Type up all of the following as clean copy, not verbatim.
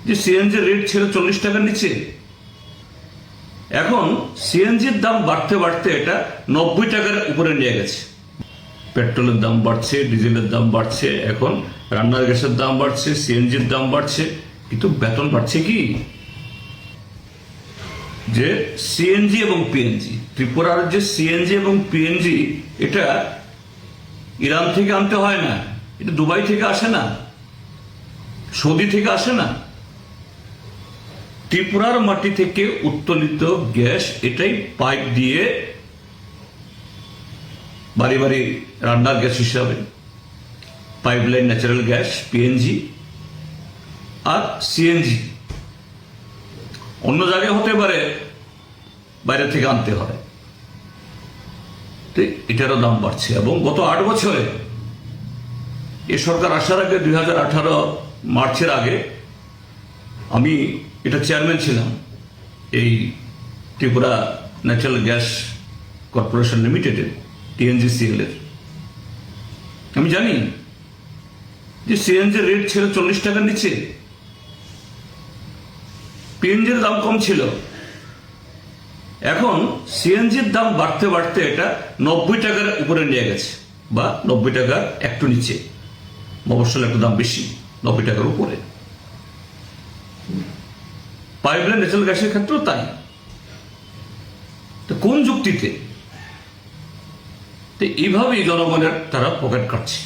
যে CNG rate ছিল 40 টাকার নিচে। এখন সিএনজির দাম বাড়তে বাড়তে এটা 90 টাকার উপরে নিয়ে গেছে। পেট্রোলের দাম বাড়ছে, ডিজেলের দাম বাড়ছে, এখন রান্নার গ্যাসের দাম বাড়ছে, সিএনজির দাম বাড়ছে, কিন্তু বেতন বাড়ছে কি? যে সিএনজি এবং পিএনজি, ত্রিপুরার যে সিএনজি এবং পিএনজি, এটা ইরান থেকে আনতে হয় না, এটা দুবাই থেকে আসে না, সৌদি থেকে আসে না, ত্রিপুরার মাটি থেকে উত্তোলিত গ্যাস, এটাই পাইপ দিয়ে বাড়ি বাড়ি রান্নার গ্যাস হিসাবে, পাইপলাইন ন্যাচারাল গ্যাস, পিএনজি আর সিএনজি অন্য জায়গায় হতে পারে, বাইরে থেকে আনতে হয়, এটারও দাম বাড়ছে। এবং গত 8 বছরে এ সরকার আসার আগে 2018 মার্চের আগে আমি এটা চেয়ারম্যান ছিলাম এই ত্রিপুরা ন্যাচারাল গ্যাস কর্পোরেশন লিমিটেডের, TNGCL এর। আমি জানি যে সিএনজির রেট ছিল 40 টাকার নিচে, পিএনজির দাম কম ছিল। এখন সিএনজির দাম বাড়তে বাড়তে এটা 90 টাকার উপরে নিয়ে গেছে, বা 90 টাকার একটু নিচে, মফস্বল একটু দাম বেশি, 90 টাকার উপরে। পাইপলাইন ন্যাচারাল গ্যাসের ক্ষেত্রেও তাই। তো কোন যুক্তিতে? তো এইভাবেই জনগণের তারা পকেট কাটছে।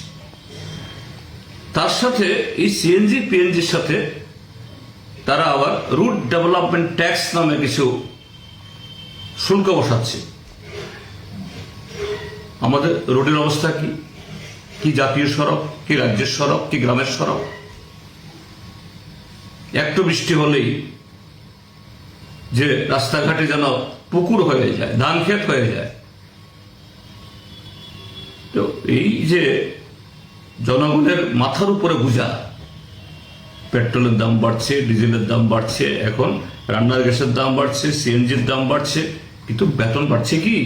তার সাথে এই সিএনজি পিএনজির সাথে তারা আবার রুট ডেভেলপমেন্ট ট্যাক্স নামে কিছু শুল্ক বসাচ্ছে। আমাদের রোডের অবস্থা কি? কি জাতীয় সড়ক, কি রাজ্যের সড়ক, কি গ্রামের সড়ক? একটু বৃষ্টি হলেই যে রাস্তাঘাটে যেন পুকুর হয়ে যায়, ধান ক্ষেত হয়ে যায়। তো এই যে জনগণের মাথার উপরে বোঝা, পেট্রোলের দাম বাড়ছে, ডিজেলের দাম বাড়ছে, এখন রান্নার গ্যাসের দাম বাড়ছে, সিএনজির দাম বাড়ছে, কিন্তু বেতন বাড়ছে কি?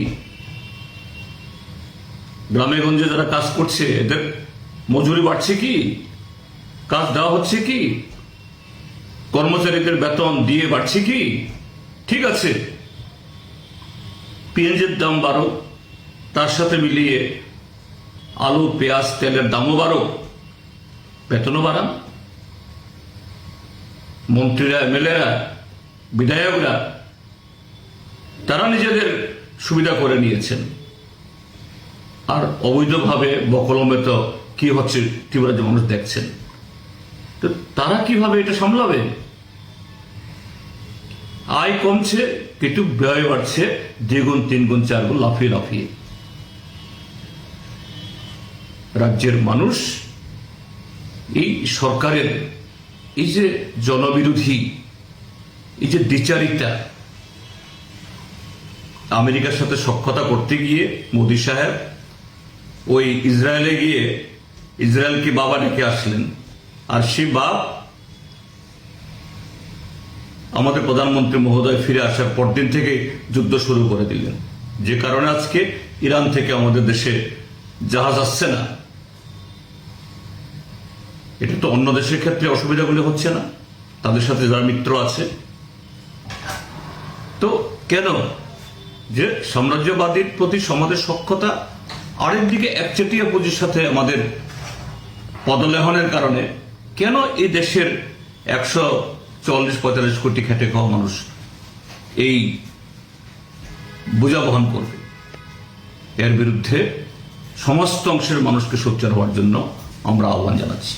গ্রামে গঞ্জে যারা কাজ করছে এদের মজুরি বাড়ছে কি? কাজ দেওয়া হচ্ছে কি? কর্মচারীদের বেতন দিয়ে বাড়ছে কি? ঠিক আছে, পিএনজির দাম বাড়ো, তার সাথে মিলিয়ে আলু, পেঁয়াজ, তেলের দামও বাড়ো, বেতনও বাড়ান। মন্ত্রীরা, এমএলএরা, বিধায়করা তারা নিজেদের সুবিধা করে নিয়েছেন, আর অবৈধভাবে বকলমে তো কি হচ্ছে ত্রিপুরার মানুষ দেখছেন। তো তারা কিভাবে এটা সামলাবে? আয় কমছে কিন্তু ব্যয় বাড়ছে দ্বিগুণ, তিনগুণ, চারগুণ, লাফিয়ে লাফিয়ে। রাজ্যের মানুষ এই সরকারের এই যে জনবিরোধী, এই যে দ্বিচারিতা, আমেরিকার সাথে সখ্যতা করতে গিয়ে মোদী সাহেব ওই ইসরায়েলে গিয়ে ইসরায়েলকে বাবা ডেকে আসলেন, আর সেই বাপ আমাদের প্রধানমন্ত্রী মহোদয় ফিরে আসার পরদিন থেকে যুদ্ধ শুরু করে দিলেন, যে কারণে আজকে ইরান থেকে আমাদের দেশে জাহাজ আসছে না। এটা তো অন্য দেশের ক্ষেত্রে অসুবিধাগুলি হচ্ছে না, তাদের সাথে যারা মিত্র আছে। তো কেন যে সাম্রাজ্যবাদীর প্রতি সমাজের সখ্যতা, আরেকদিকে একচেটিয়া পুঁজির সাথে আমাদের পদলেহনের কারণে কেন এই দেশের 140-45 কোটি খেটে খাওয়া মানুষ এই বোঝা বহন করবে? এর বিরুদ্ধে সমস্ত অংশের মানুষকে সোচ্চার হওয়ার জন্য আমরা আহ্বান জানাচ্ছি।